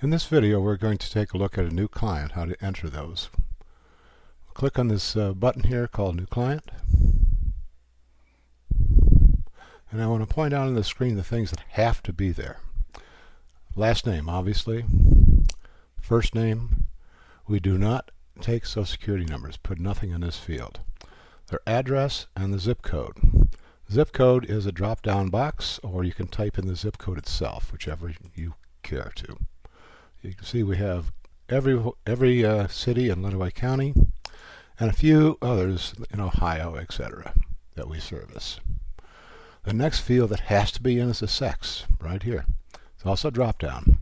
In this video, we're going to take a look at a new client, how to enter those. Click on this button here called New Client. And I want to point out on the screen the things that have to be there. Last name, obviously. First name. We do not take Social Security numbers. Put nothing in this field. Their address and the zip code. Zip code is a drop-down box, or you can type in the zip code itself, whichever you care to. You can see we have every city in Lenawee County and a few others in Ohio, etc. that we service. The next field that has to be in is the sex, right here. It's also drop down,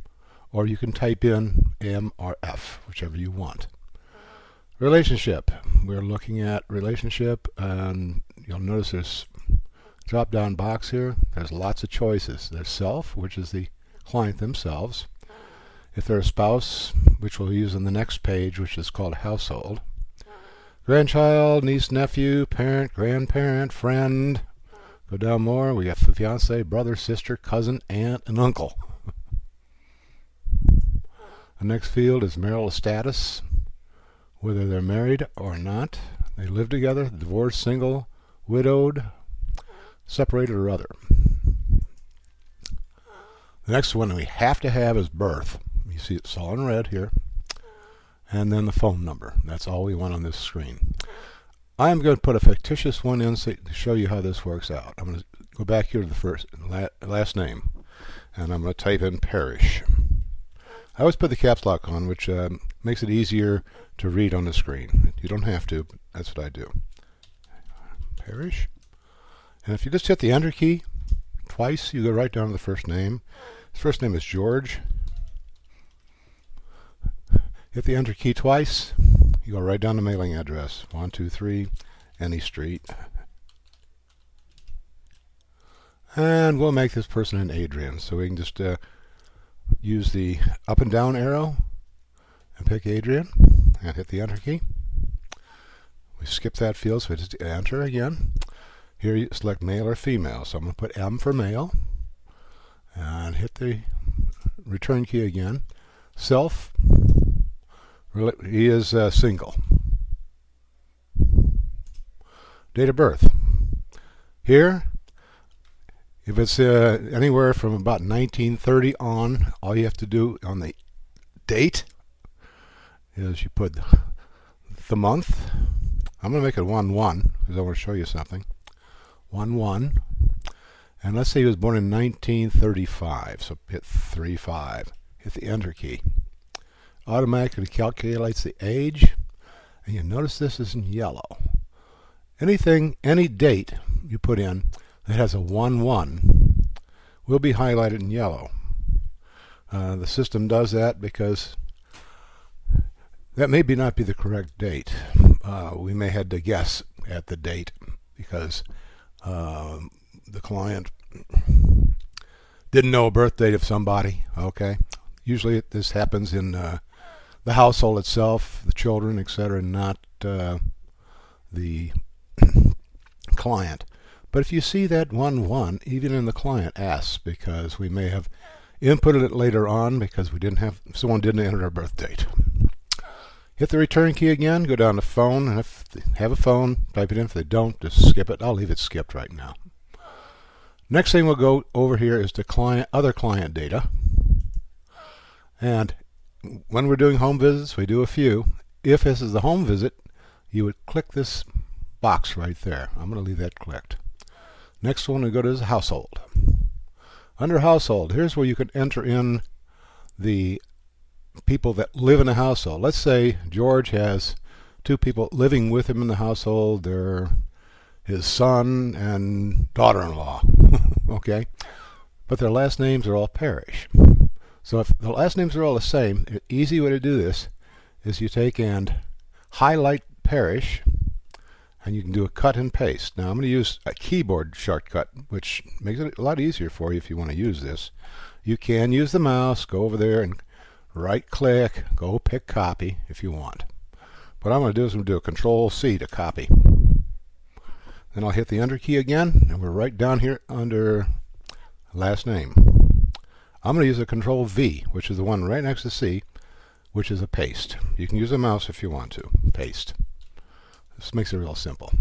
or you can type in M or F, whichever you want. Relationship. We're looking at relationship, and you'll notice there's a drop down box here. There's lots of choices. There's self, which is the client themselves. If they're a spouse, which we'll use on the next page, which is called household. Grandchild, niece, nephew, parent, grandparent, friend. Go down more, we got fiance, brother, sister, cousin, aunt, and uncle. The next field is marital status, whether they're married or not. They live together, divorced, single, widowed, separated, or other. The next one we have to have is birth. You see it's all in red here. And then the phone number. That's all we want on this screen. I'm going to put a fictitious one in to show you how this works out. I'm going to go back here to the last name, and I'm going to type in Parrish. I always put the caps lock on, which makes it easier to read on the screen. You don't have to, but that's what I do. Parrish. And if you just hit the Enter key twice, you go right down to the first name. His first name is George. Hit the Enter key twice, you go right down to mailing address. 123 any street. And we'll make this person an Adrian. So we can just use the up and down arrow and pick Adrian and hit the Enter key. We skip that field, so we just enter again. Here you select male or female. So I'm going to put M for male and hit the return key again. Self. He is single. Date of birth. Here, if it's anywhere from about 1930 on, all you have to do on the date is you put the month. I'm going to make it 1/1 because I want to show you something. 1/1. And let's say he was born in 1935, so hit 35. Hit the Enter key. Automatically calculates the age, and you notice this is in yellow. Any date you put in that has a 1/1 will be highlighted in yellow. The system does that because that may not be the correct date. We may have to guess at the date because the client didn't know a birth date of somebody. Okay, usually this happens in the household itself, the children, etc., not the client. But if you see that 1/1, even in the client asks, because we may have inputted it later on because someone didn't enter our birth date. Hit the return key again, go down to phone, and if they have a phone, type it in. If they don't, just skip it. I'll leave it skipped right now. Next thing we'll go over here is the other client data. And when we're doing home visits, we do a few. If this is the home visit, you would click this box right there. I'm going to leave that clicked. Next one, we go to the household. Under household, here's where you can enter in the people that live in a household. Let's say George has two people living with him in the household. They're his son and daughter-in-law. Okay? But their last names are all Parrish. So if the last names are all the same, an easy way to do this is you take and highlight Parrish, and you can do a cut and paste. Now I'm going to use a keyboard shortcut, which makes it a lot easier for you if you want to use this. You can use the mouse, go over there and right-click, go pick copy if you want. What I'm going to do is I'm going to do a Control-C to copy. Then I'll hit the Enter key again, and we're right down here under last name. I'm going to use a Control V, which is the one right next to C, which is a paste. You can use a mouse if you want to. Paste. This makes it real simple.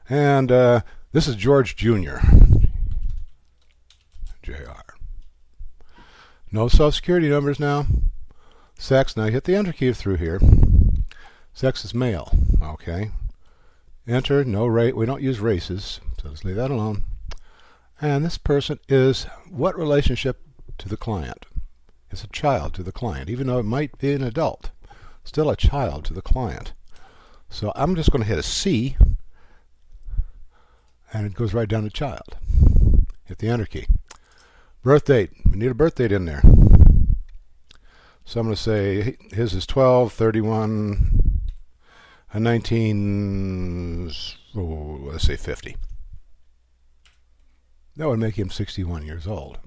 And this is George Jr. Jr. No Social Security numbers now. Sex. Now you hit the Enter key through here. Sex is male. Okay. Enter. No rate. We don't use races, so let's leave that alone. And this person is what relationship to the client? It's a child to the client, even though it might be an adult. Still a child to the client. So I'm just going to hit a C, and it goes right down to child. Hit the Enter key. Birth date. We need a birth date in there. So I'm going to say his is 12/31 19, let's say 50. That would make him 61 years old.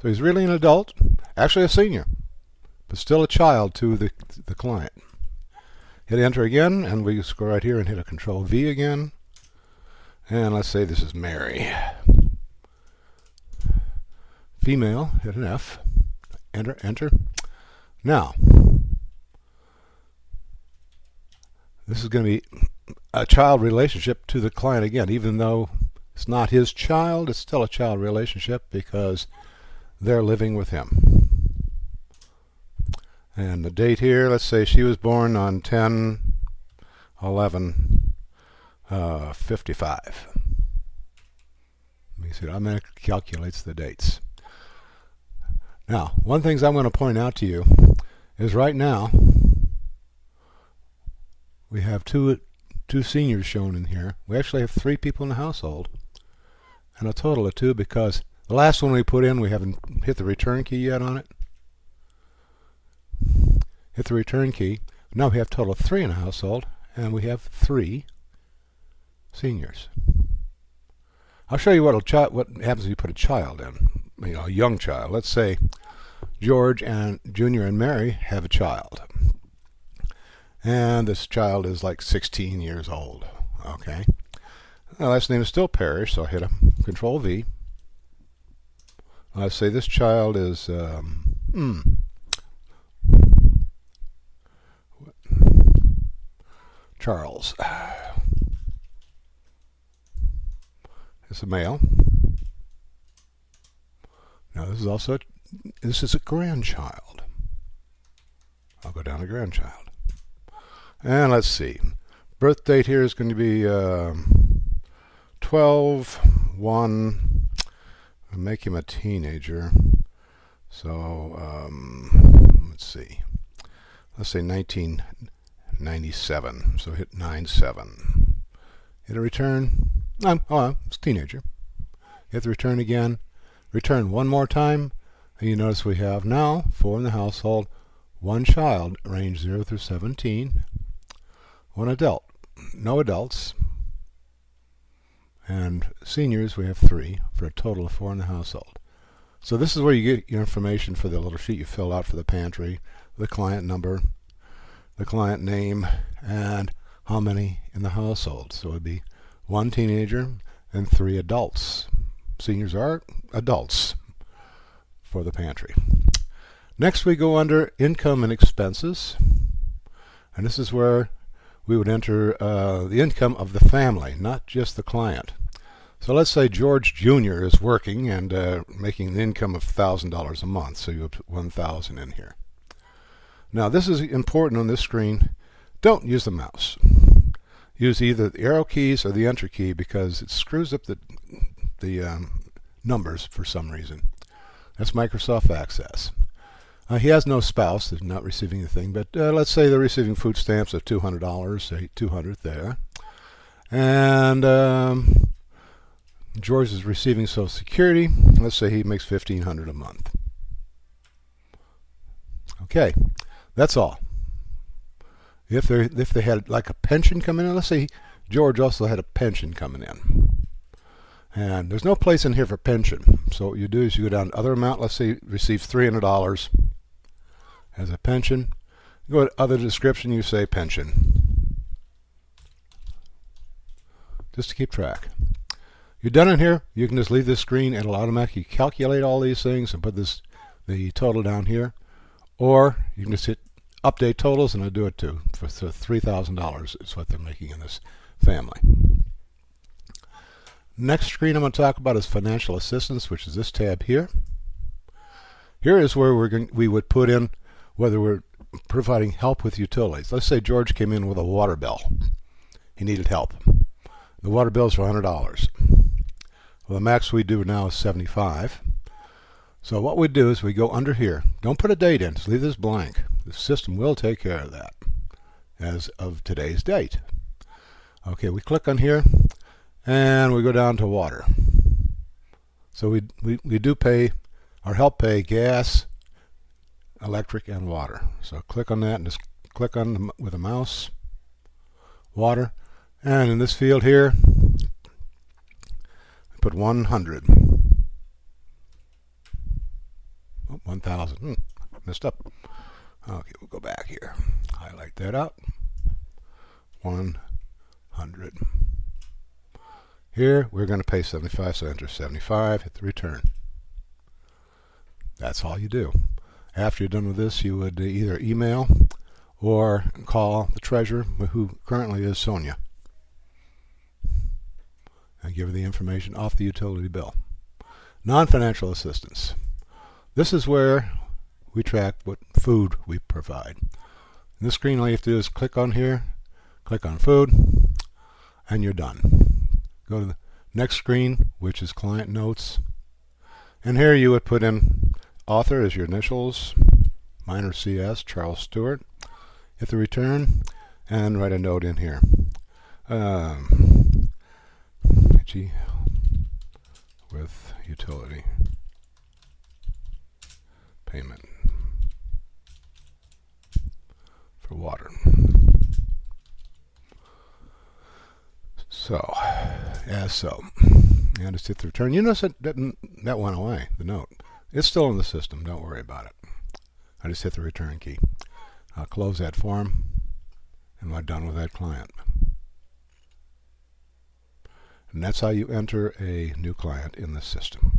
So he's really an adult, actually a senior, but still a child to the client. Hit Enter again, and we just go right here and hit a Control V again. And let's say this is Mary. Female, hit an F. Enter, Enter. Now, this is going to be a child relationship to the client again, even though it's not his child, it's still a child relationship because they're living with him. And the date here, let's say she was born on 10/11/55. Let me see, it automatically calculates the dates. Now, one thing I'm going to point out to you is right now we have two seniors shown in here. We actually have 3 people in the household, and a total of 2 because the last one we put in, we haven't hit the return key yet on it. Hit the return key. Now we have a total of 3 in the household, and we have 3 seniors. I'll show you what happens if you put a child in, a young child. Let's say George and Junior and Mary have a child. And this child is like 16 years old. Okay. The last name is still Parrish, so I'll hit a Control V. Let's say this child is Charles. It's a male. Now this is a grandchild. I'll go down to grandchild. And let's see. Birth date here is going to be 12/1. I'll make him a teenager. So let's see. Let's say 1997. So hit 97. Hit a return. It's a teenager. Hit the return again. Return one more time. And you notice we have now 4 in the household. 1 child, range 0 through 17. 1 adult. No adults. And seniors, we have 3 for a total of 4 in the household. So this is where you get your information for the little sheet you fill out for the pantry, the client number, the client name, and how many in the household. So it would be 1 teenager and 3 adults. Seniors are adults for the pantry. Next we go under income and expenses. And this is where we would enter the income of the family, not just the client. So let's say George Jr. is working and making an income of $1,000 a month. So you put 1,000 in here. Now this is important on this screen. Don't use the mouse. Use either the arrow keys or the Enter key because it screws up the numbers for some reason. That's Microsoft Access. He has no spouse, they're not receiving anything, but let's say they're receiving food stamps of $200, say 200 there. And George is receiving Social Security. Let's say he makes $1,500 a month. Okay, that's all. If they had like a pension coming in, let's say George also had a pension coming in. And there's no place in here for pension. So what you do is you go down to other amount. Let's say he receives $300 as a pension. You go to other description, you say pension. Just to keep track. You're done in here. You can just leave this screen. It'll automatically calculate all these things and put the total down here. Or you can just hit update totals and it'll do it too. For $3,000 is what they're making in this family. Next screen I'm going to talk about is financial assistance, which is this tab here. Here is where we would put in whether we're providing help with utilities. Let's say George came in with a water bill. He needed help. The water bill is for $100. Well, the max we do now is $75. So what we do is we go under here. Don't put a date in. Just leave this blank. The system will take care of that as of today's date. Okay, we click on here and we go down to water. So we do pay, or help pay gas, electric, and water. So click on that and just click on with a mouse, water, and in this field here, put 100. 1,000. Messed up. Okay, we'll go back here. Highlight that out. 100. Here, we're going to pay 75, so enter 75, hit the return. That's all you do. After you're done with this, you would either email or call the treasurer, who currently is Sonia, and give her the information off the utility bill. Non-financial assistance. This is where we track what food we provide. In this screen, all you have to do is click on here, click on food, and you're done. Go to the next screen, which is client notes. And here you would put in author as your initials, mine are CS, Charles Stewart. Hit the return, and write a note in here. With utility payment for water. So, as so. And just hit the return. You notice that went away, the note. It's still in the system, don't worry about it. I just hit the return key. I'll close that form, and we're done with that client. And that's how you enter a new client in the system.